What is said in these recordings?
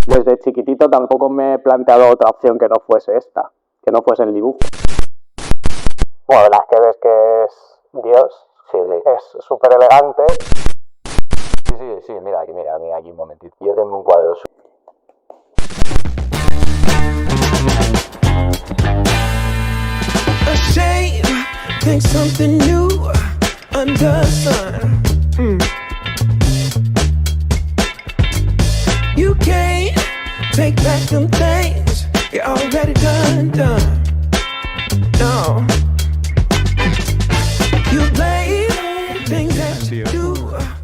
Desde chiquitito tampoco me he planteado otra opción que no fuese esta, que no fuese el dibujo. Bueno, las que ves que es Dios, Sí, sí. es súper elegante. Sí, mira aquí un momentito. Yo tengo un cuadro. A shame, think something new under the sun. You can't take back them things you already done. No. You blame things that you do.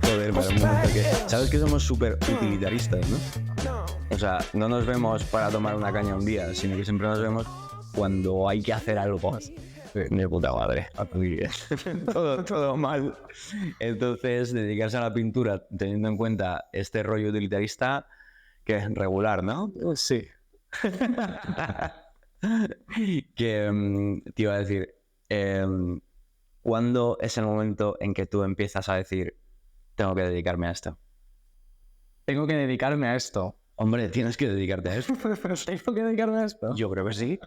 Joder, para un momento que... ¿Sabes que somos súper utilitaristas, no? O sea, no nos vemos para tomar una caña un día, sino que siempre nos vemos cuando hay que hacer algo. De puta madre. todo mal. Entonces, dedicarse a la pintura teniendo en cuenta este rollo utilitarista, que es regular, ¿no? Sí. Que te iba a decir, ¿cuándo es el momento en que tú empiezas a decir, tengo que dedicarme a esto? Tengo que dedicarme a esto. Hombre, tienes que dedicarte a esto. ¿Tengo que dedicarme a esto? Yo creo que sí.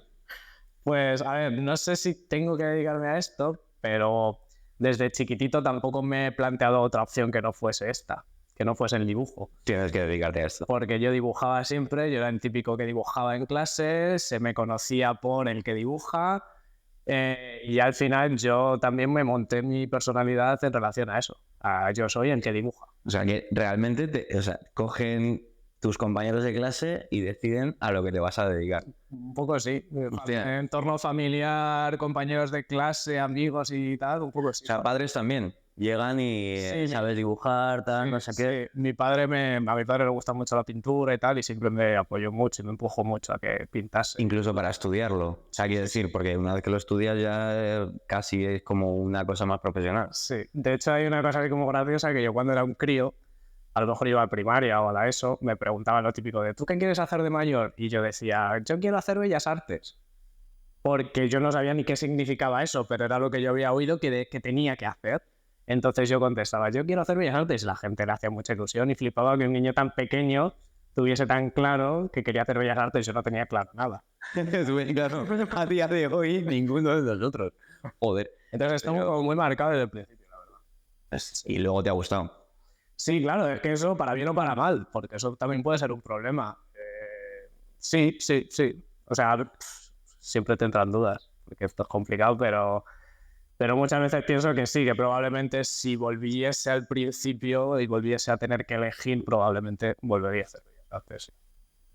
Pues, a ver, no sé si tengo que dedicarme a esto, pero desde chiquitito tampoco me he planteado otra opción que no fuese esta, que no fuese el dibujo. Tienes que dedicarte a esto. Porque yo dibujaba siempre, yo era el típico que dibujaba en clase, se me conocía por el que dibuja, y al final yo también me monté mi personalidad en relación a eso. Yo soy el que dibuja. O sea, que realmente cogen tus compañeros de clase y deciden a lo que te vas a dedicar. Un poco sí. Hostia. Entorno familiar, compañeros de clase, amigos y tal, un poco sí. O sea, padres también. Llegan y Sí, sabes dibujar, tal, sí, no sé qué. sí. A mi padre le gusta mucho la pintura y tal, y siempre me apoyó mucho y me empujó mucho a que pintase. Incluso para estudiarlo. O sea, quiero decir, porque una vez que lo estudias ya casi es como una cosa más profesional. Sí. De hecho, hay una cosa así como graciosa, que yo cuando era un crío, a lo mejor iba a primaria o a la ESO, me preguntaban lo típico de ¿tú qué quieres hacer de mayor? Y yo decía, yo quiero hacer bellas artes. Porque yo no sabía ni qué significaba eso, pero era lo que yo había oído que tenía que hacer. Entonces yo contestaba, yo quiero hacer bellas artes. La gente le hacía mucha ilusión y flipaba que un niño tan pequeño tuviese tan claro que quería hacer bellas artes. Yo no tenía claro nada. Claro, a día de hoy ninguno de nosotros. Joder. Entonces estamos como muy marcados desde el principio, la verdad. Y luego te ha gustado. Sí, claro, es que eso para bien o para mal, porque eso también puede ser un problema. Sí. O sea, siempre te entran dudas, porque esto es complicado, pero muchas veces pienso que sí, que probablemente si volviese al principio y volviese a tener que elegir, probablemente volvería a hacer bellas artes, sí.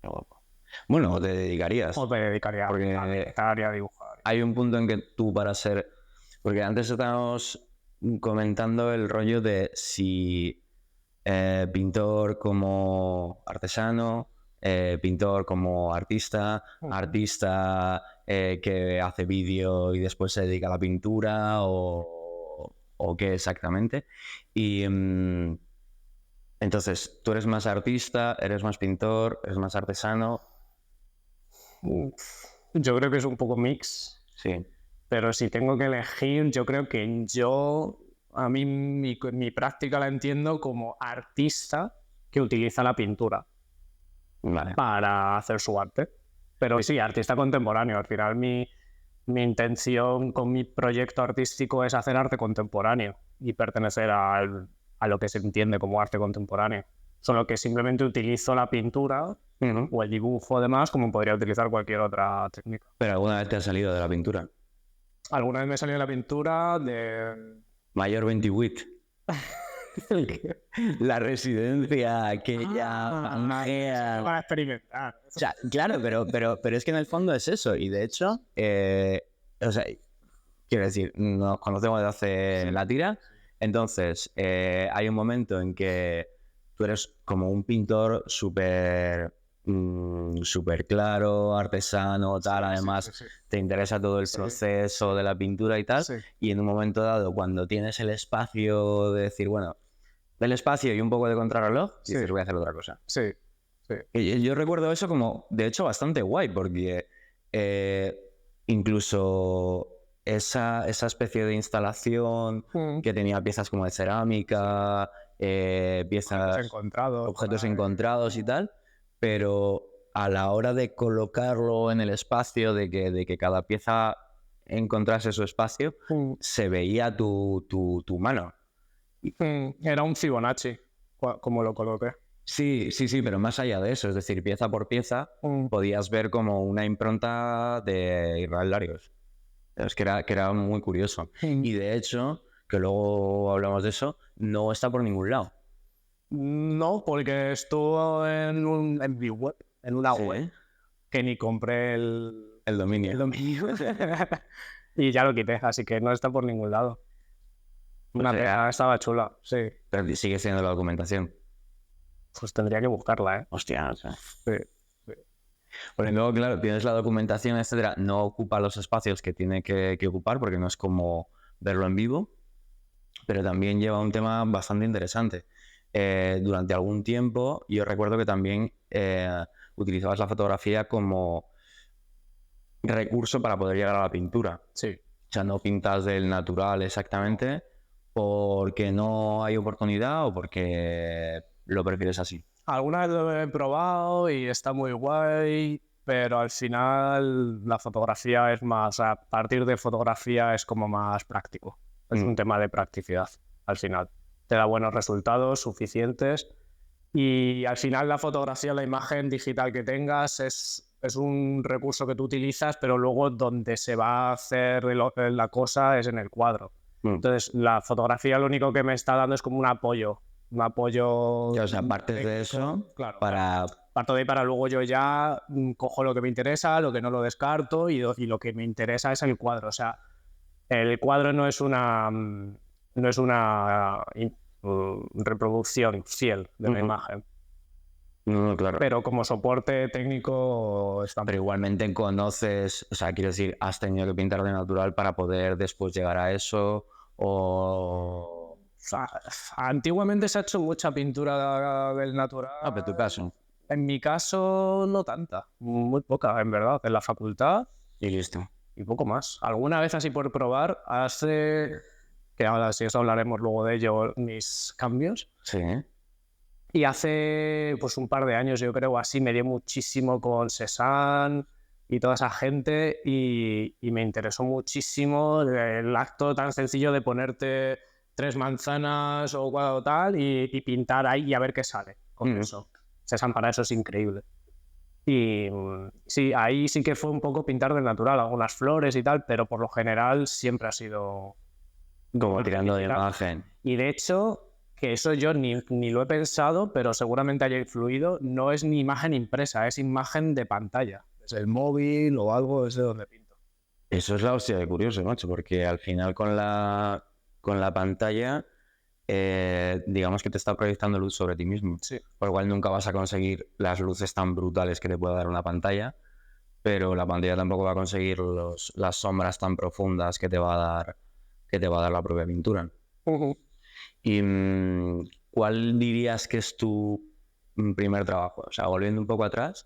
Qué guapo. Bueno, o te dedicarías. O me dedicaría Porque a dibujar. hay un punto en que tú para ser... Porque antes estábamos comentando el rollo de si pintor como artesano, pintor como artista, artista que hace vídeo y después se dedica a la pintura o qué exactamente. Y entonces, ¿tú eres más artista, eres más pintor, eres más artesano? Yo creo que es un poco mix. Sí. Pero si tengo que elegir, yo creo que a mí mi práctica la entiendo como artista que utiliza la pintura Vale. para hacer su arte. Pero sí, artista contemporáneo. Al final mi intención con mi proyecto artístico es hacer arte contemporáneo y pertenecer a lo que se entiende como arte contemporáneo. Solo que simplemente utilizo la pintura o el dibujo, además, como podría utilizar cualquier otra técnica. ¿Pero alguna vez te has salido de la pintura? Alguna vez me salió la pintura de... Mayor 28. La residencia aquella pangea. Para experimentar. O sea, claro, pero es que en el fondo es eso. Y de hecho, o sea, quiero decir, nos conocemos desde hace la tira. Entonces, hay un momento en que tú eres como un pintor súper claro, artesano, tal. Además, te interesa todo el proceso de la pintura y tal. Sí. Y en un momento dado, cuando tienes el espacio de decir, bueno, del espacio y un poco de contrarreloj, dices, voy a hacer otra cosa. Sí. Y yo recuerdo eso como, de hecho, bastante guay, porque incluso esa especie de instalación que tenía piezas como de cerámica, piezas, Objetos encontrados y tal, pero a la hora de colocarlo en el espacio, de que cada pieza encontrase su espacio, se veía tu mano. Era un Fibonacci, como lo coloqué. Sí, pero más allá de eso, es decir, pieza por pieza, podías ver como una impronta de Israel Larios. Es que era muy curioso. Y de hecho, que luego hablamos de eso, no está por ningún lado. No, porque estuvo en mi web, en una web, que ni compré el dominio. Y ya lo quité, así que no está por ningún lado. Una pena, estaba chula, sí. Pero sigue siendo la documentación. Pues tendría que buscarla, ¿eh? Hostia, o sea. Sí. Porque luego, claro, tienes la documentación, etcétera, no ocupa los espacios que tiene que ocupar, porque no es como verlo en vivo, pero también lleva un tema bastante interesante. Durante algún tiempo, yo recuerdo que también utilizabas la fotografía como recurso para poder llegar a la pintura. Sí. O sea, no pintas del natural exactamente porque no hay oportunidad o porque lo prefieres así. Alguna vez lo he probado y está muy guay, pero al final la fotografía es más, a partir de fotografía es como más práctico. Es un tema de practicidad, al final. Te da buenos resultados suficientes y al final la fotografía, la imagen digital que tengas es un recurso que tú utilizas, pero luego donde se va a hacer la cosa es en el cuadro. Entonces la fotografía lo único que me está dando es como un apoyo. O sea, partes de eso, claro, para... Parto de ahí para luego yo ya cojo lo que me interesa, lo que no lo descarto y lo que me interesa es el cuadro. O sea, el cuadro no es una reproducción fiel de la imagen. No, claro. Pero como soporte técnico está... Pero igualmente conoces, o sea, quiero decir, has tenido que pintar de natural para poder después llegar a eso o... sea, antiguamente se ha hecho mucha pintura del natural. Ah, pero tu caso. En mi caso, no tanta. Muy poca, en verdad. En la facultad. Y listo. Y poco más. Alguna vez así por probar, hace... Que ahora si eso hablaremos luego de ello, mis cambios. Sí. Y hace pues un par de años, yo creo, así, me dio muchísimo con Cézanne y toda esa gente y me interesó muchísimo el acto tan sencillo de ponerte 3 manzanas o cual o tal y pintar ahí y a ver qué sale con eso. Cézanne para eso es increíble. Y sí, ahí sí que fue un poco pintar del natural, algunas flores y tal, pero por lo general siempre ha sido... Como tirando de imagen. Y de hecho, que eso yo ni lo he pensado, pero seguramente haya influido, no es ni imagen impresa, es imagen de pantalla. Es el móvil o algo, es de donde pinto. Eso es la hostia de curioso, macho, porque al final con la pantalla, digamos que te está proyectando luz sobre ti mismo. Sí. Por lo cual nunca vas a conseguir las luces tan brutales que te pueda dar una pantalla, pero la pantalla tampoco va a conseguir las sombras tan profundas que te va a dar la propia pintura. ¿Y cuál dirías que es tu primer trabajo? O sea, volviendo un poco atrás,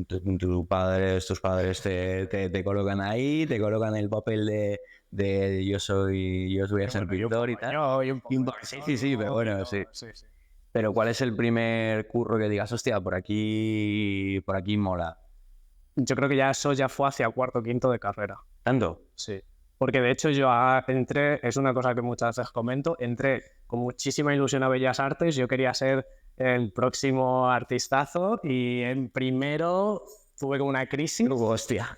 tus padres te colocan ahí, te colocan el papel de yo voy a ser pintor y tal. Sí, pero bueno, sí. Pero ¿cuál es el primer curro que digas, hostia, por aquí mola? Yo creo que eso ya fue hacia cuarto, quinto de carrera. ¿Tanto? Sí. Porque de hecho yo entré, es una cosa que muchas veces comento, entré con muchísima ilusión a Bellas Artes, yo quería ser el próximo artistazo y en primero tuve como una crisis. Hostia.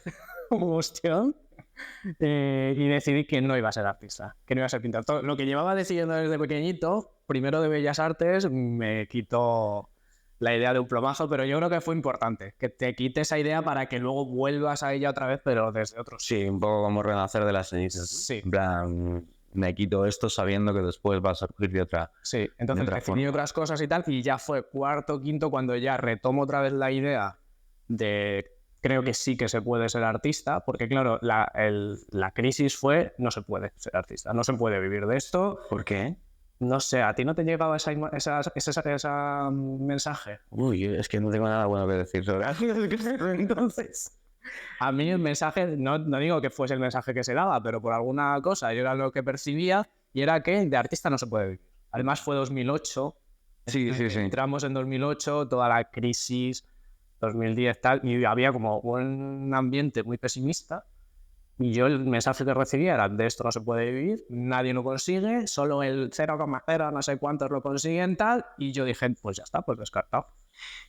Y decidí que no iba a ser artista, que no iba a ser pintor. Todo lo que llevaba decidiendo desde pequeñito, primero de Bellas Artes, me quitó la idea de un plomazo, pero yo creo que fue importante, que te quite esa idea para que luego vuelvas a ella otra vez, pero desde otro sitio. Sí, un poco como renacer de las cenizas. Sí. En plan, me quito esto sabiendo que después va a surgir de otra. Sí, entonces definí otras cosas y tal, y ya fue cuarto, quinto, cuando ya retomo otra vez la idea de creo que sí que se puede ser artista, porque claro, la crisis fue no se puede ser artista, no se puede vivir de esto. ¿Por qué? No sé, ¿a ti no te llegaba ese mensaje? Uy, es que no tengo nada bueno que decir sobre Entonces, a mí el mensaje, no digo que fuese el mensaje que se daba, pero por alguna cosa yo era lo que percibía y era que de artista no se puede vivir. Además fue 2008 Sí, sí, sí. Entramos en 2008, toda la crisis, 2010 tal, y había como un ambiente muy pesimista. Y yo el mensaje que recibía era, de esto no se puede vivir, nadie lo consigue, solo el 0,0 no sé cuántos lo consiguen tal, y yo dije, pues ya está, pues descartado.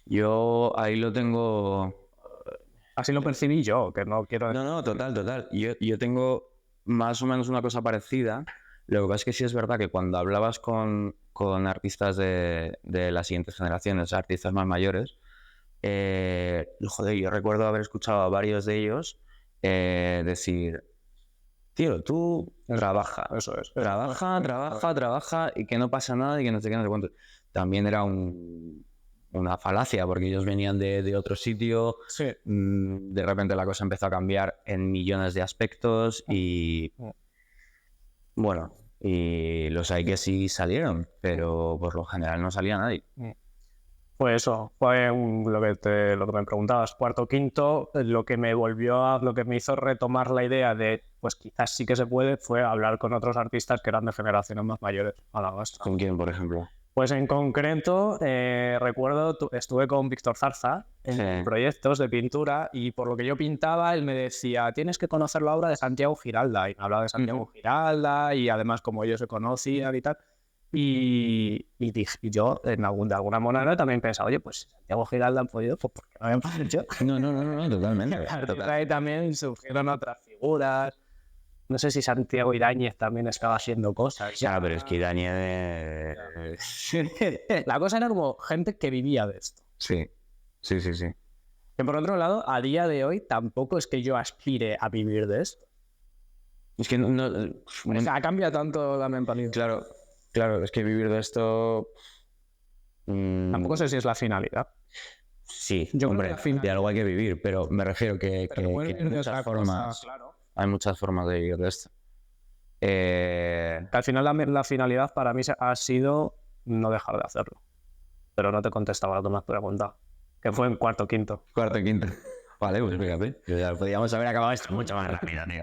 Yo ahí lo tengo... Así lo percibí yo, que no quiero... No, total. Yo tengo más o menos una cosa parecida. Lo que pasa es que sí es verdad que cuando hablabas con artistas de las siguientes generaciones, artistas más mayores, joder, yo recuerdo haber escuchado a varios de ellos decir, tío, tú trabaja, Eso es. trabaja y que no pasa nada y que no sé qué, no sé cuánto. También era una falacia porque ellos venían de otro sitio, Sí. de repente la cosa empezó a cambiar en millones de aspectos y bueno, y los hay que sí salieron, pero por lo general no salía nadie. Pues eso, fue lo que me preguntabas, cuarto, quinto, lo que me hizo retomar la idea de, pues quizás sí que se puede, fue hablar con otros artistas que eran de generaciones más mayores a la nuestra. ¿Con quién, por ejemplo? Pues en concreto, recuerdo, estuve con Víctor Zarza en proyectos de pintura y por lo que yo pintaba, él me decía, tienes que conocer la obra de Santiago Giralda. Y me hablaba de Santiago Giralda y además como ellos se conocían y tal. Y yo, de alguna manera, también pensaba, oye, pues si Santiago Giralda han podido, pues ¿por qué no habían podido yo? No, totalmente. A partir de ahí también surgieron otras figuras. No sé si Santiago Ibáñez también estaba haciendo cosas. Ya, pero es que Ibáñez... La cosa era como gente que vivía de esto. Sí. Que por otro lado, a día de hoy tampoco es que yo aspire a vivir de esto. Es que no... O sea, cambia tanto la mentalidad. Claro, es que vivir de esto... Tampoco sé si es la finalidad. Sí, Yo creo hombre, que al final- de algo hay que vivir, pero me refiero que puedes hay vivir de muchas otra formas. cosa, claro. Hay muchas formas de vivir de esto. Que al final la finalidad para mí ha sido no dejar de hacerlo. Pero no te contestaba lo que me has preguntado. Que fue en cuarto, quinto. Cuarto, quinto. Vale, pues fíjate. Ya podríamos haber acabado esto mucho más rápido, tío.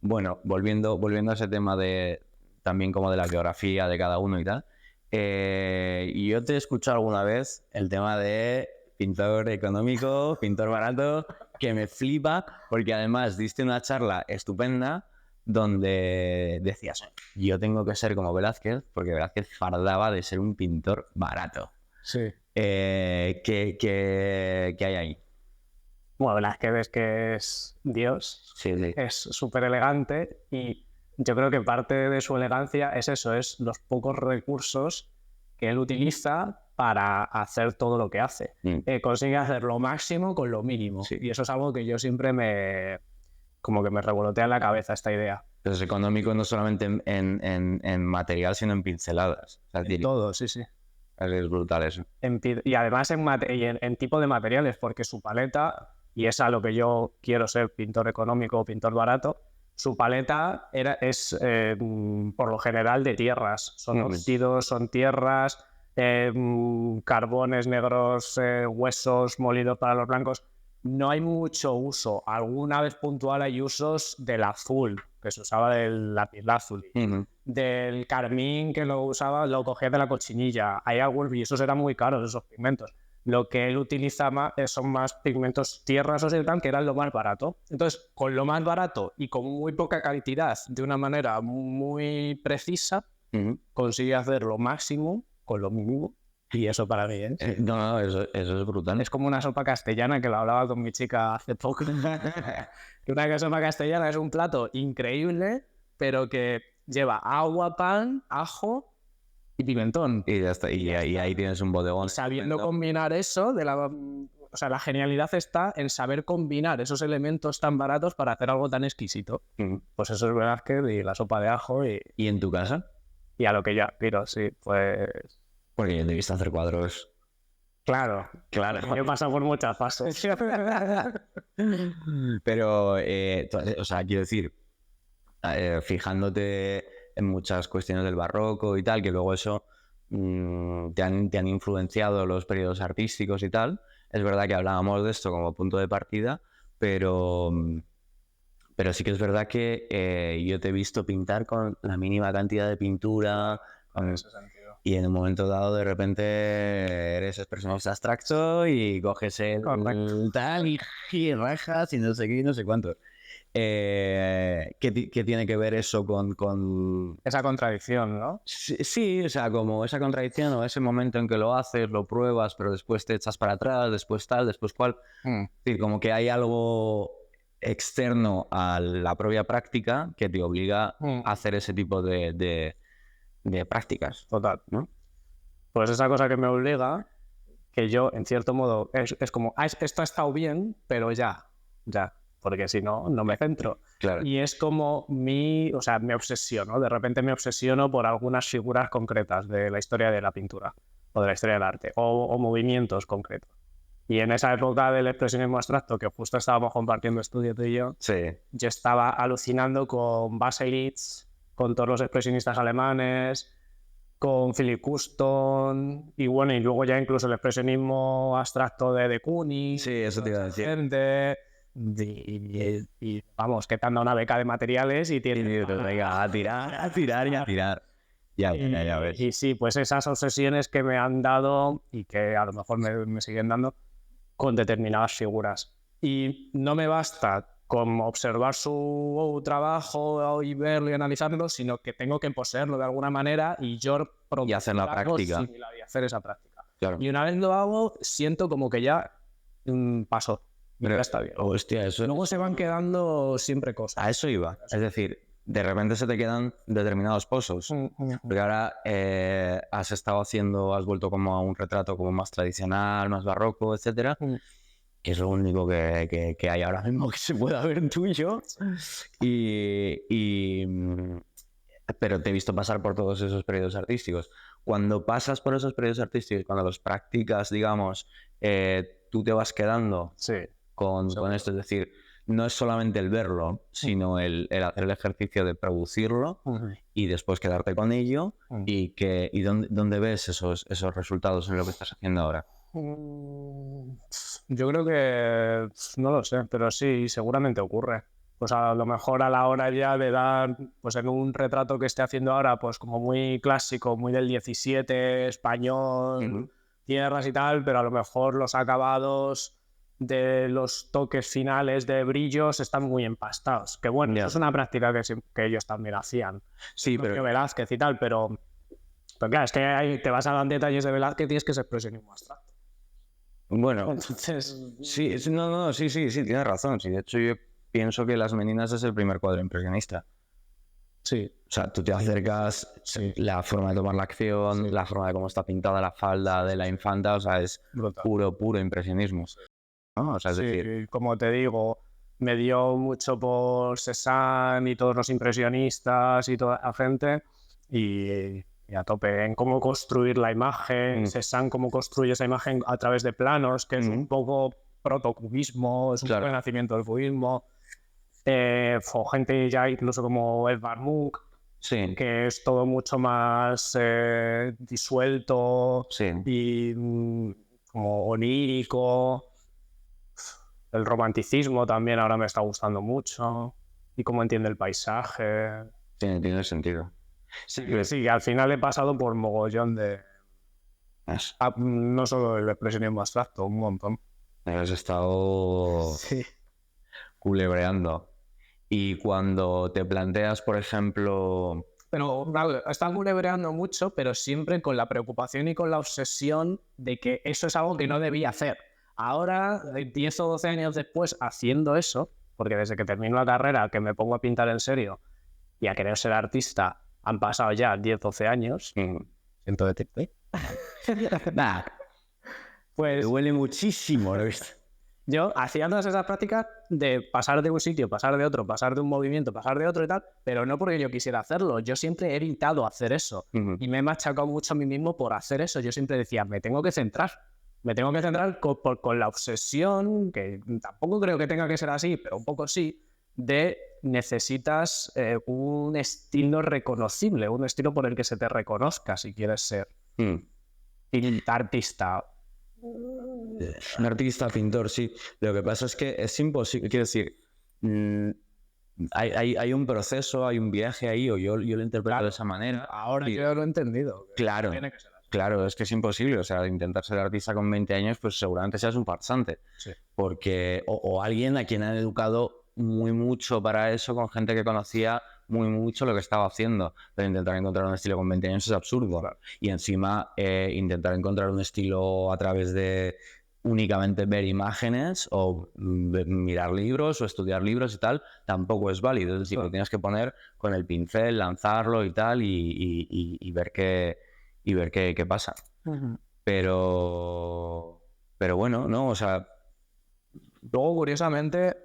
Bueno, volviendo a ese tema de también como de la biografía de cada uno y tal. Yo te he escuchado alguna vez el tema de pintor económico, pintor barato, que me flipa, porque además diste una charla estupenda donde decías, yo tengo que ser como Velázquez, porque Velázquez fardaba de ser un pintor barato. Sí. ¿Qué hay ahí? Bueno, Velázquez es que es Dios. Sí. Es súper elegante y yo creo que parte de su elegancia es eso, es los pocos recursos que él utiliza para hacer todo lo que hace. Consigue hacer lo máximo con lo mínimo. Sí. Y eso es algo que yo siempre como que me revolotea en la cabeza esta idea. Pero es económico no solamente en material, sino en pinceladas. O sea, En todo, sí. es brutal eso. Y además en tipo de materiales, porque su paleta, y es a lo que yo quiero ser, pintor económico o pintor barato, su paleta es por lo general de tierras. Son óxidos, son tierras, carbones negros, huesos molidos para los blancos. No hay mucho uso. Alguna vez puntual hay usos del azul, que se usaba del lapislázuli. Del carmín, que lo cogía de la cochinilla. Hay algunos, y esos eran muy caros, esos pigmentos. Lo que él utiliza más son más pigmentos tierras o tal, que eran lo más barato. Entonces, con lo más barato y con muy poca cantidad, de una manera muy precisa, consigue hacer lo máximo con lo mínimo. Y eso para mí es... eso es brutal. Es como una sopa castellana, que lo hablaba con mi chica hace poco. Que una sopa castellana es un plato increíble, pero que lleva agua, pan, ajo y pimentón. Y ya está. Y ahí tienes un bodegón. Y sabiendo combinar eso, o sea, la genialidad está en saber combinar esos elementos tan baratos para hacer algo tan exquisito. Pues eso es Velázquez y la sopa de ajo ¿Y en tu casa? Y a lo que yo aspiro, sí, pues... Porque yo te he visto hacer cuadros. Claro. Yo he pasado por muchas fases. Pero, o sea, quiero decir, fijándote en muchas cuestiones del barroco y tal, que luego eso te han influenciado los periodos artísticos y tal. Es verdad que hablábamos de esto como punto de partida, pero sí que es verdad que yo te he visto pintar con la mínima cantidad de pintura. En ese sentido. Y en un momento dado, de repente, eres expresionista abstracto y coges el tal y rajas y no sé qué y no sé cuánto. ¿Qué tiene que ver eso con... Esa contradicción, ¿no? Sí, o sea, como esa contradicción o ese momento en que lo haces, lo pruebas, pero después te echas para atrás, después tal, después cual. Mm. Es decir, como que hay algo externo a la propia práctica que te obliga a hacer ese tipo de prácticas, Total. ¿no? Pues esa cosa que me obliga, que yo, en cierto modo, es como, esto ha estado bien, pero ya, porque si no, no me centro. Claro. Y es como me obsesiono, de repente me obsesiono por algunas figuras concretas de la historia de la pintura o de la historia del arte o movimientos concretos. Y en esa época del expresionismo abstracto, que justo estábamos compartiendo estudio tú y yo, yo estaba alucinando con Baselitz, con todos los expresionistas alemanes, con Philip Custon, y bueno, y luego ya incluso el expresionismo abstracto de Kooning. Sí, eso te iba a decir. Gente, y vamos, que te han dado una beca de materiales y tienes... Venga, a tirar. Ya ves. Y sí, pues esas obsesiones que me han dado y que a lo mejor me siguen dando con determinadas figuras. Y no me basta con observar su trabajo y verlo y analizarlo, sino que tengo que poseerlo de alguna manera y yo y hacer la práctica. Y hacer esa práctica. Claro. Y una vez lo hago, siento como que ya pasó. Pero, ya está bien. Hostia, eso... Luego se van quedando siempre cosas. A eso iba. Es decir, de repente se te quedan determinados pozos. Porque ahora has vuelto como a un retrato como más tradicional, más barroco, etcétera. Que es lo único que hay ahora mismo que se pueda ver tuyo. Pero te he visto pasar por todos esos periodos artísticos. Cuando pasas por esos periodos artísticos, cuando los practicas, digamos, tú te vas quedando con esto. Es decir, no es solamente el verlo, sino el hacer el ejercicio de producirlo y después quedarte con ello. ¿Y dónde ves esos resultados en lo que estás haciendo ahora? Yo creo que no lo sé, pero sí, seguramente ocurre. Pues a lo mejor a la hora ya de dar, pues en un retrato que esté haciendo ahora, pues como muy clásico, muy del 17, español, tierras y tal, pero a lo mejor los acabados de los toques finales de brillos están muy empastados. Que bueno, eso es una práctica que ellos también hacían. Sí, pero... Velázquez y tal, pero claro, es que ahí te vas a dar detalles de Velázquez y tienes que ser expresionismo abstracto. Bueno, entonces... Sí, tienes razón. Sí, de hecho, yo pienso que Las Meninas es el primer cuadro impresionista. Sí. O sea, tú te acercas, la forma de tomar la acción, la forma de cómo está pintada la falda de la infanta, o sea, es puro impresionismo. ¿No? O sea, es decir... Como te digo, me dio mucho por Cézanne y todos los impresionistas y toda la gente y a tope en cómo construir la imagen, Cézanne cómo construye esa imagen a través de planos, que es un poco protocubismo, es un renacimiento del cubismo. Gente ya incluso como Edvard Munch, que es todo mucho más disuelto y como onírico. El romanticismo también ahora me está gustando mucho y cómo entiende el paisaje. Tiene sentido. Sí, al final he pasado por mogollón de... no solo el expresionismo abstracto, un montón. Has estado culebreando. Y cuando te planteas, por ejemplo... Pero claro, están culebreando mucho, pero siempre con la preocupación y con la obsesión de que eso es algo que no debía hacer. Ahora, 10 o 12 años después, haciendo eso, porque desde que termino la carrera, que me pongo a pintar en serio y a querer ser artista, han pasado ya 10 o 12 años. Siento decirte. Nah, pues me huele muchísimo, ¿no? Yo hacía todas esas prácticas de pasar de un sitio, pasar de otro, pasar de un movimiento, pasar de otro y tal, pero no porque yo quisiera hacerlo. Yo siempre he evitado hacer eso y me he machacado mucho a mí mismo por hacer eso. Yo siempre decía, me tengo que centrar con la obsesión, que tampoco creo que tenga que ser así, pero un poco sí, de necesitas un estilo reconocible, un estilo por el que se te reconozca si quieres ser artista. Un artista, pintor, sí. Lo que pasa es que es imposible, quiero decir, hay un proceso, hay un viaje ahí, o yo lo interpreto de esa manera. Ahora Y- yo lo he entendido. que Claro. tiene que ser así. Claro, es que es imposible. O sea, intentar ser artista con 20 años, pues seguramente seas un farsante. Sí. Porque, o alguien a quien han educado muy mucho para eso, con gente que conocía muy mucho lo que estaba haciendo. Pero intentar encontrar un estilo con 20 años es absurdo. Claro. Y encima, intentar encontrar un estilo a través de únicamente ver imágenes o mirar libros o estudiar libros y tal, tampoco es válido. Es decir, Claro. lo tienes que poner con el pincel, lanzarlo y tal, y ver qué pasa. Pero bueno, ¿no? O sea, Luego, curiosamente,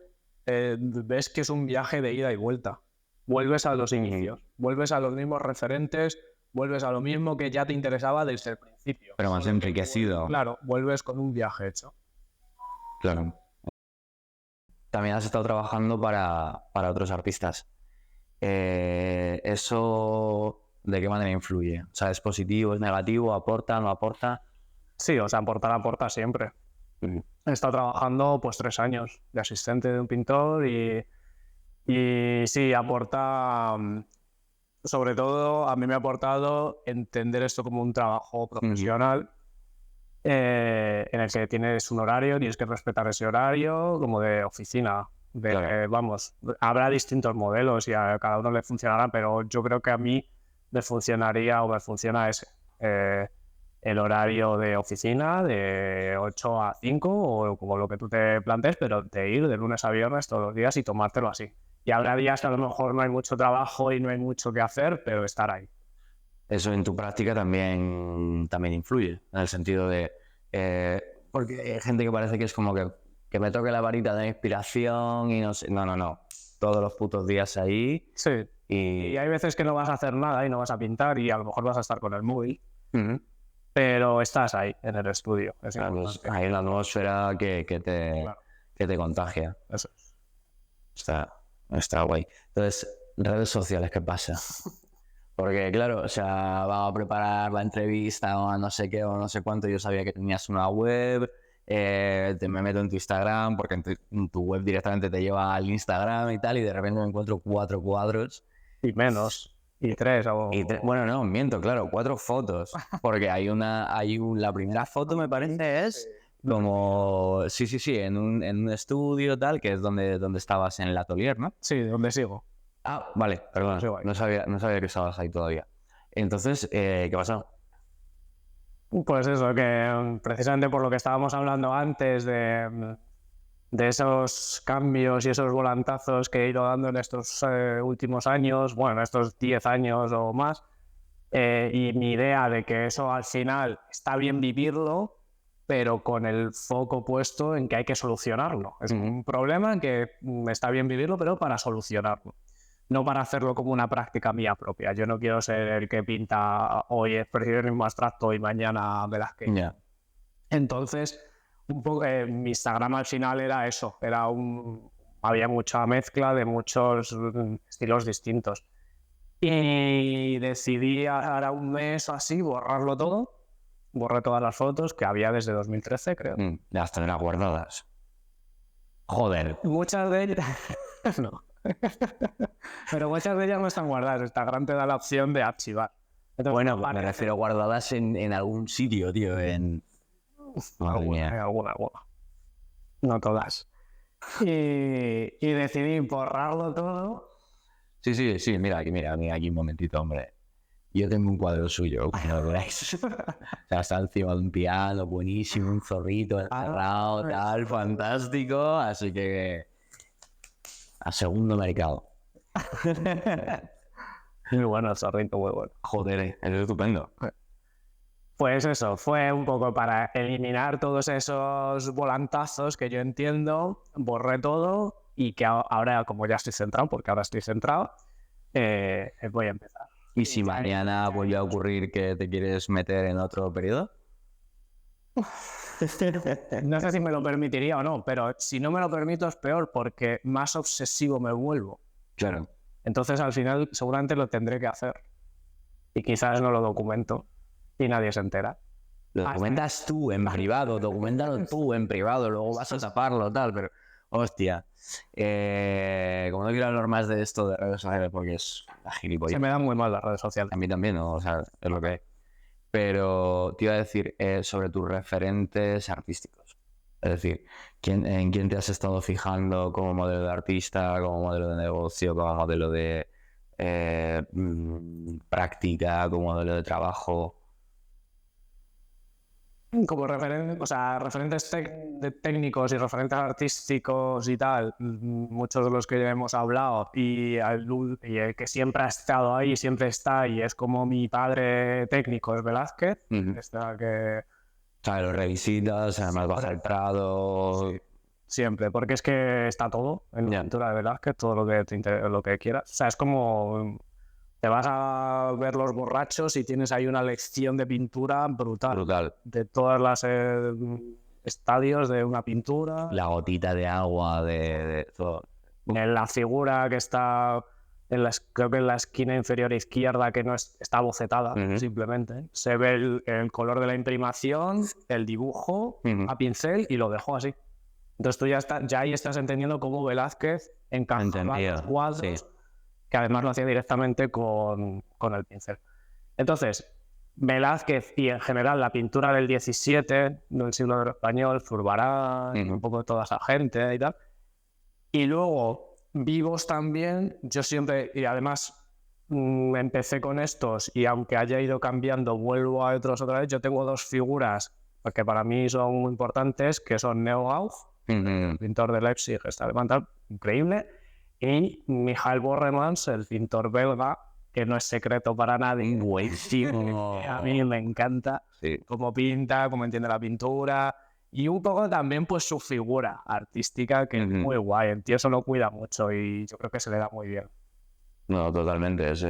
ves que es un viaje de ida y vuelta. Vuelves a los inicios, vuelves a los mismos referentes, vuelves a lo mismo que ya te interesaba desde el principio. pero más Solo que enriquecido. Claro, vuelves con un viaje hecho. Claro. También has estado trabajando para otros artistas. ¿Eso de qué manera influye? O sea, ¿es positivo, es negativo, aporta, no aporta? Sí, o sea, aporta siempre. He estado trabajando pues 3 años de asistente de un pintor y sí, aporta, sobre todo a mí me ha aportado entender esto como un trabajo profesional en el que tienes un horario, tienes que respetar ese horario como de oficina. Claro. Vamos, habrá distintos modelos y a cada uno le funcionará, pero yo creo que a mí me funcionaría o me funciona ese. El horario de oficina de 8 a 5 o como lo que tú te plantees, pero de ir de lunes a viernes todos los días y tomártelo así. Y habrá días que a lo mejor no hay mucho trabajo y no hay mucho que hacer, pero estar ahí. Eso en tu práctica también influye, en el sentido de... porque hay gente que parece que es como que me toque la varita de inspiración y no sé... No. Todos los putos días ahí Sí. y... Y hay veces que no vas a hacer nada y no vas a pintar y a lo mejor vas a estar con el móvil, Ujú. pero estás ahí en el estudio. Es Claro, pues importante. hay una atmósfera que Claro, te contagia. eso es. Está guay. Entonces, redes sociales, ¿qué pasa? Porque, claro, o sea, vamos a preparar la entrevista o a no sé qué o no sé cuánto. Yo sabía que tenías una web, me meto en tu Instagram, porque en tu web directamente te lleva al Instagram y tal, y de repente me encuentro 4 cuadros. Y menos. Y 3 o... Bueno, no, miento, claro, 4 fotos. Porque la primera foto me parece es como, sí, en un estudio tal, que es donde estabas en el atelier, ¿no? Sí, donde sigo. Ah, vale, perdón, Sí, guay. no sabía que estabas ahí todavía. Entonces, ¿qué pasó? Pues eso, que precisamente por lo que estábamos hablando antes de esos cambios y esos volantazos que he ido dando en estos últimos años, bueno, estos 10 años o más, y mi idea de que eso al final está bien vivirlo, pero con el foco puesto en que hay que solucionarlo. Es un problema que está bien vivirlo, pero para solucionarlo. No para hacerlo como una práctica mía propia. Yo no quiero ser el que pinta hoy expresionismo abstracto y mañana Velázquez. Ya. Entonces, un poco, mi Instagram al final era eso, había mucha mezcla de muchos estilos distintos. Y decidí ahora un mes o así borrarlo todo, borré todas las fotos que había desde 2013, creo. Las tenerás guardadas. Joder. Muchas de ellas... no. Pero muchas de ellas no están guardadas. Instagram te da la opción de archivar. Entonces, Bueno, me aparece- refiero guardadas en algún sitio, tío. Madre mía. alguna. No todas. Y decidí borrarlo todo. Sí, mira aquí un momentito, hombre. Yo tengo un cuadro suyo, que no lo veáis. O sea, está encima de un piano, buenísimo, un zorrito encerrado, tal, fantástico. Así que... a segundo mercado. Muy bueno, el zorrito, muy bueno. Joder, es estupendo. Pues eso, fue un poco para eliminar todos esos volantazos que yo entiendo, borré todo y que ahora, como ya estoy centrado, porque ahora estoy centrado, voy a empezar. ¿Y si mañana vuelve a ocurrir que te quieres meter en otro periodo? No sé si me lo permitiría o no, pero si no me lo permito es peor porque más obsesivo me vuelvo. Claro. Entonces al final seguramente lo tendré que hacer. Y quizás no lo documento y nadie se entera. Lo documentas tú en privado, documentalo tú en privado, luego vas a taparlo, tal, pero Hostia. Como no quiero hablar más de esto de redes sociales porque es una Se gilipollas. me dan muy mal las redes sociales. A mí también, ¿no? O sea, es lo que hay. Pero te iba a decir sobre tus referentes artísticos. Es decir, ¿en quién te has estado fijando como modelo de artista, como modelo de negocio, como modelo de práctica, como modelo de trabajo? Como referentes técnicos y referentes artísticos y tal, muchos de los que hemos hablado y el que siempre ha estado ahí, siempre está y es como mi padre técnico es Velázquez, que ¿Sabes? Lo revisitas, además baja el Prado. siempre, porque es que está todo en la pintura de Velázquez, todo lo que lo que quieras. O sea, es como te vas a ver Los Borrachos y tienes ahí una lección de pintura brutal. De todas las estadios de una pintura. La gotita de agua, de todo. En la figura que está, creo que en la esquina inferior izquierda, que no está bocetada, simplemente. Se ve el color de la imprimación, el dibujo a pincel y lo dejó así. Entonces tú ya ahí estás entendiendo cómo Velázquez encajaba los cuadros, que además lo hacía directamente con el pincel. Entonces, Velázquez y en general la pintura del 17, del siglo español, Zurbarán, un poco de toda esa gente y tal. Y luego, vivos también, yo siempre, y además empecé con estos y aunque haya ido cambiando, vuelvo a otros otra vez. Yo tengo dos figuras que para mí son muy importantes, que son Neo Aug, el pintor de Leipzig, está levantado, increíble, y Michael Borremans, el pintor belga, que no es secreto para nadie, buenísimo. A mí me encanta cómo pinta, cómo entiende la pintura y un poco también pues su figura artística, que es muy guay. El tío se lo cuida mucho y yo creo que se le da muy bien. No, totalmente. Es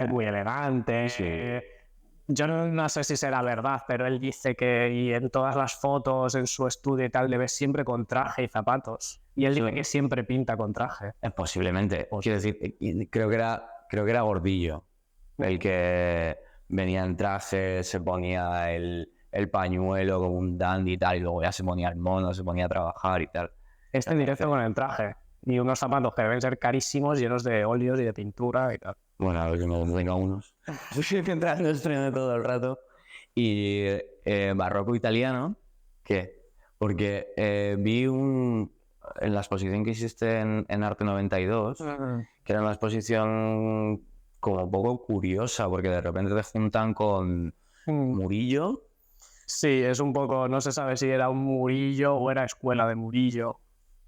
muy elegante. Yo no sé si será verdad, pero él dice que y en todas las fotos, en su estudio y tal, le ves siempre con traje y zapatos. Y él dice que siempre pinta con traje. Posiblemente. Quiero decir, creo que era Gordillo el que venía en traje, se ponía el pañuelo como un dandy y tal, y luego ya se ponía el mono, se ponía a trabajar y tal. Este directo con el traje. Y unos zapatos que deben ser carísimos, llenos de óleos y de pintura y tal. Bueno, a ver que no tenga unos. Estoy entrando estreno todo el rato. Y barroco italiano, ¿qué? Porque vi en la exposición que hiciste en Arte 92, que era una exposición como un poco curiosa, porque de repente te juntan con Murillo. Sí, es un poco, no se sabe si era un Murillo o era escuela de Murillo.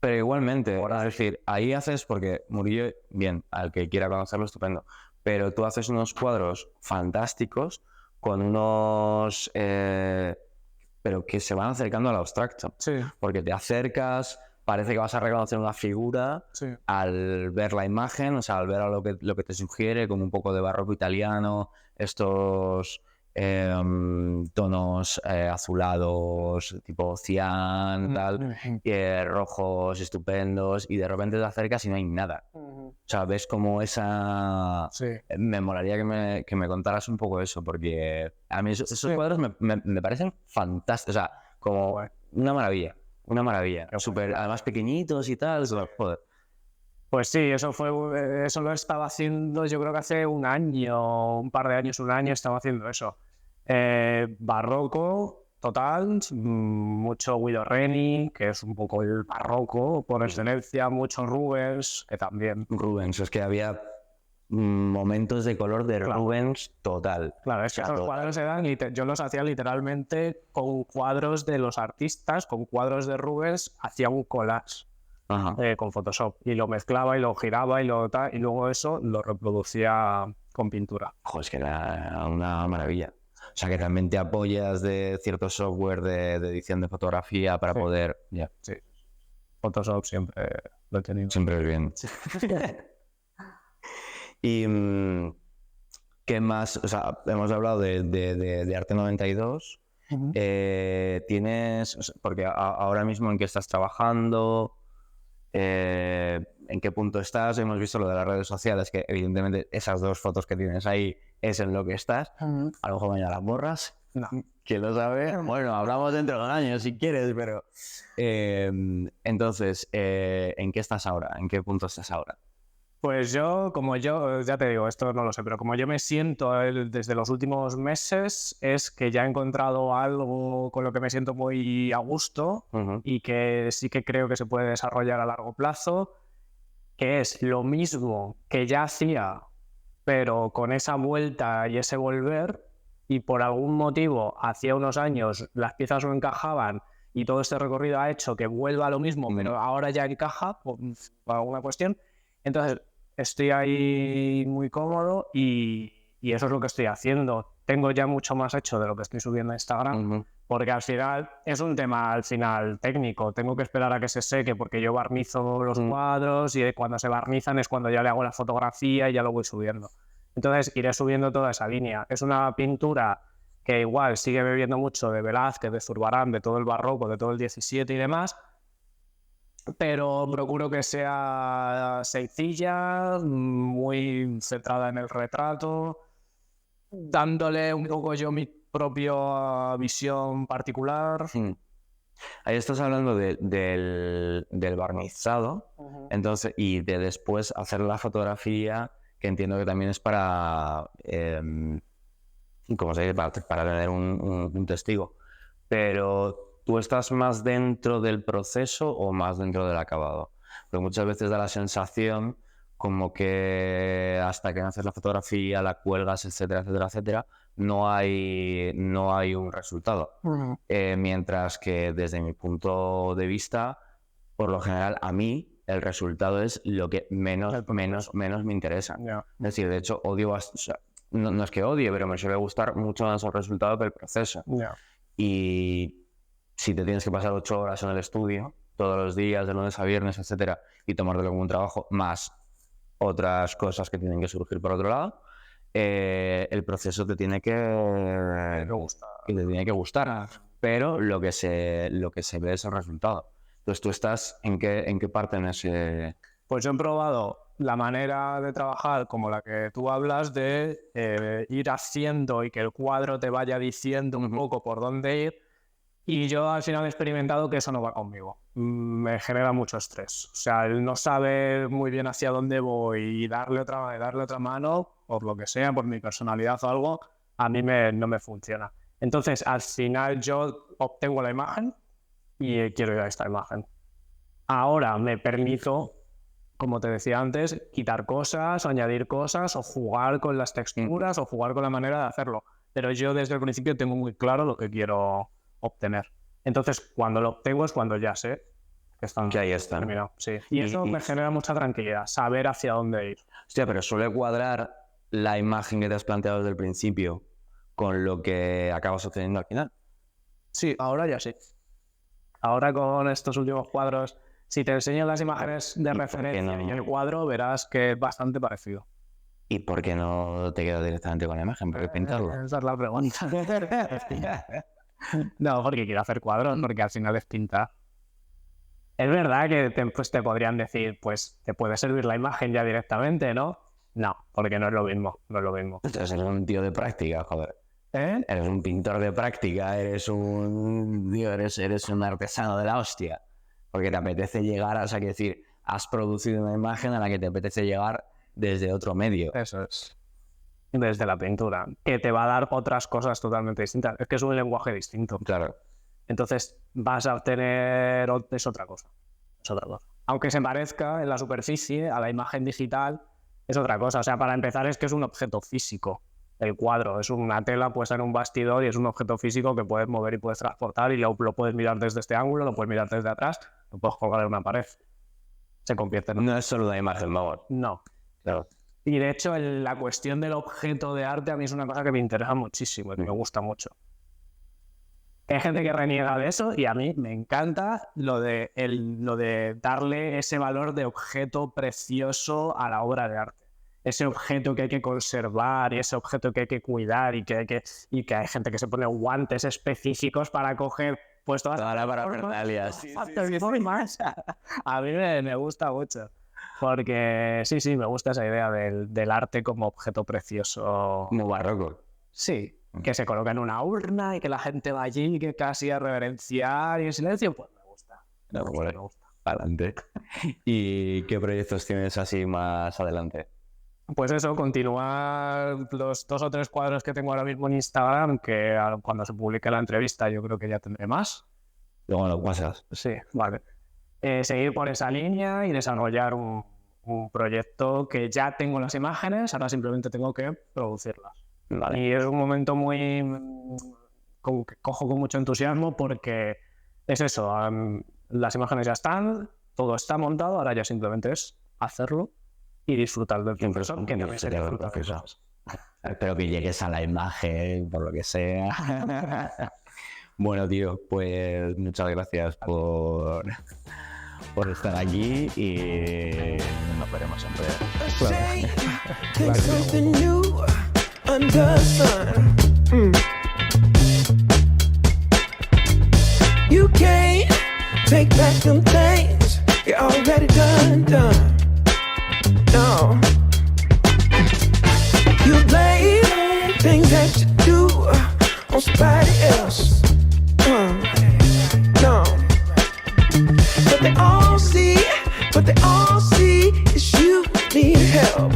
Pero igualmente, es decir, ahí haces, porque Murillo, bien, al que quiera conocerlo, estupendo, pero tú haces unos cuadros fantásticos con unos... pero que se van acercando al abstracto. Sí. Porque te acercas, parece que vas a reconocer una figura al ver la imagen, o sea, al ver a lo que te sugiere, como un poco de barroco italiano, estos... tonos azulados tipo cian, tal, rojos estupendos, y de repente te acercas y no hay nada. O sea, ves como esa... Me molaría que me contaras un poco eso, porque a mí esos cuadros me parecen fantásticos, o sea, como una maravilla, además pequeñitos y tal, joder. Pues sí, eso lo estaba haciendo yo creo que hace un par de años, estaba haciendo eso. Barroco, total, mucho Guido Reni, que es un poco el barroco por excelencia, mucho Rubens, que también. Rubens, es que había momentos de color de Rubens total. Claro, es que esos cuadros yo los hacía literalmente con cuadros de los artistas, con cuadros de Rubens, hacía un collage. Con Photoshop y lo mezclaba y lo giraba y luego eso lo reproducía con pintura. Joder, es que era una maravilla. O sea, que también te apoyas de cierto software de edición de fotografía para poder... Sí. Photoshop siempre lo he tenido. Siempre es bien. Y ¿qué más? O sea, hemos hablado de Arte 92. Tienes... Porque ahora mismo en qué estás trabajando... en qué punto estás, hemos visto lo de las redes sociales, que evidentemente esas dos fotos que tienes ahí es en lo que estás, a lo mejor mañana las borras, No. ¿Quién lo sabe? Bueno, hablamos dentro de un año si quieres, pero... entonces, ¿en qué estás ahora? ¿En qué punto estás ahora? Pues yo, ya te digo, esto no lo sé, pero como yo me siento desde los últimos meses, es que ya he encontrado algo con lo que me siento muy a gusto y que sí que creo que se puede desarrollar a largo plazo, que es lo mismo que ya hacía, pero con esa vuelta y ese volver, y por algún motivo, hacía unos años las piezas no encajaban y todo este recorrido ha hecho que vuelva a lo mismo, pero ahora ya encaja por alguna cuestión. Entonces, estoy ahí muy cómodo y eso es lo que estoy haciendo. Tengo ya mucho más hecho de lo que estoy subiendo a Instagram, porque al final es un tema técnico. Tengo que esperar a que se seque porque yo barnizo los cuadros y cuando se barnizan es cuando ya le hago la fotografía y ya lo voy subiendo. Entonces iré subiendo toda esa línea. Es una pintura que igual sigue bebiendo mucho de Velázquez, de Zurbarán, de todo el barroco, de todo el 17 y demás, pero procuro que sea sencilla, muy centrada en el retrato, dándole un poco yo mi propia visión particular. Ahí estás hablando del barnizado, entonces, y de después hacer la fotografía, que entiendo que también es para, ¿cómo se dice? Para tener un testigo. Pero, ¿tú estás más dentro del proceso o más dentro del acabado? Porque muchas veces da la sensación como que hasta que no haces la fotografía, la cuelgas, etcétera, etcétera, etcétera, no hay un resultado. Mientras que desde mi punto de vista, por lo general, a mí el resultado es lo que menos me interesa. Yeah. Es decir, de hecho, odio o sea, no es que odie, pero me suele gustar mucho más el resultado que el proceso. Yeah. Y si te tienes que pasar 8 horas en el estudio, todos los días, de lunes a viernes, etcétera, y tomártelo como un trabajo, más otras cosas que tienen que surgir por otro lado, el proceso te tiene que gustar, pero lo que se ve es el resultado. Entonces, ¿tú estás en qué parte en ese...? Pues yo he probado la manera de trabajar como la que tú hablas de ir haciendo y que el cuadro te vaya diciendo un poco por dónde ir, y yo al final he experimentado que eso no va conmigo. Me genera mucho estrés. O sea, el no saber muy bien hacia dónde voy y darle otra mano, por lo que sea, por mi personalidad o algo, a mí no me funciona. Entonces, al final yo obtengo la imagen y quiero ir a esta imagen. Ahora me permito, como te decía antes, quitar cosas, añadir cosas o jugar con las texturas o jugar con la manera de hacerlo. Pero yo desde el principio tengo muy claro lo que quiero obtener. Entonces, cuando lo obtengo es cuando ya sé que ahí está. terminado. Sí. Y eso me genera mucha tranquilidad, saber hacia dónde ir. Hostia, pero suele cuadrar la imagen que te has planteado desde el principio con lo que acabas obteniendo al final. Sí, ahora ya sí. Ahora con estos últimos cuadros, si te enseño las imágenes de referencia y el cuadro, verás que es bastante parecido. ¿Y por qué no te quedas directamente con la imagen? ¿Por qué pintarlo? Esa es la pregunta. No, porque quiero hacer cuadros, porque al final es pintar. Es verdad que te podrían decir, pues te puede servir la imagen ya directamente, ¿no? No, porque no es lo mismo, no es lo mismo. Entonces eres un tío de práctica, joder. Eres un pintor de práctica, eres un artesano de la hostia. Porque te apetece llegar, o sea, que decir, has producido una imagen a la que te apetece llegar desde otro medio. Eso es. Desde la pintura, que te va a dar otras cosas totalmente distintas. Es que es un lenguaje distinto. Claro. Entonces vas a obtener... Es otra cosa. Es otra cosa. Aunque se parezca en la superficie a la imagen digital, es otra cosa. O sea, para empezar es que es un objeto físico. El cuadro es una tela puesta en un bastidor y es un objeto físico que puedes mover y puedes transportar y lo puedes mirar desde este ángulo, lo puedes mirar desde atrás, lo puedes colgar en una pared. Se convierte en... No es solo una imagen, vamos. No. Claro. Y de hecho, la cuestión del objeto de arte a mí es una cosa que me interesa muchísimo y que me gusta mucho. Hay gente que reniega de eso y a mí me encanta lo de darle ese valor de objeto precioso a la obra de arte. Ese objeto que hay que conservar y ese objeto que hay que cuidar y que hay gente que se pone guantes específicos para coger pues todas las parafernalias. A mí me gusta mucho. Porque sí, me gusta esa idea del arte como objeto precioso. Como barroco. Sí, que se coloca en una urna y que la gente va allí que casi a reverenciar y en silencio, pues me gusta. Me gusta. Adelante. ¿Y qué proyectos tienes así más adelante? Pues eso, continuar los 2 o 3 cuadros que tengo ahora mismo en Instagram, que cuando se publique la entrevista yo creo que ya tendré más. Luego lo pasas. Sí, vale. Seguir por esa línea y desarrollar un proyecto que ya tengo las imágenes, ahora simplemente tengo que producirlas. Vale. Y es un momento que cojo con mucho entusiasmo porque es eso, las imágenes ya están, todo está montado, ahora ya simplemente es hacerlo y disfrutar del proceso, que también se disfruta de cosas. Espero que llegues a la imagen, por lo que sea. Bueno, tío, pues muchas gracias por estar aquí y nos veremos en breve. A shade, there's something new under the sun. You can't take back them things you already done. No, you blame things that you do on somebody else. No, but they all see is you need help.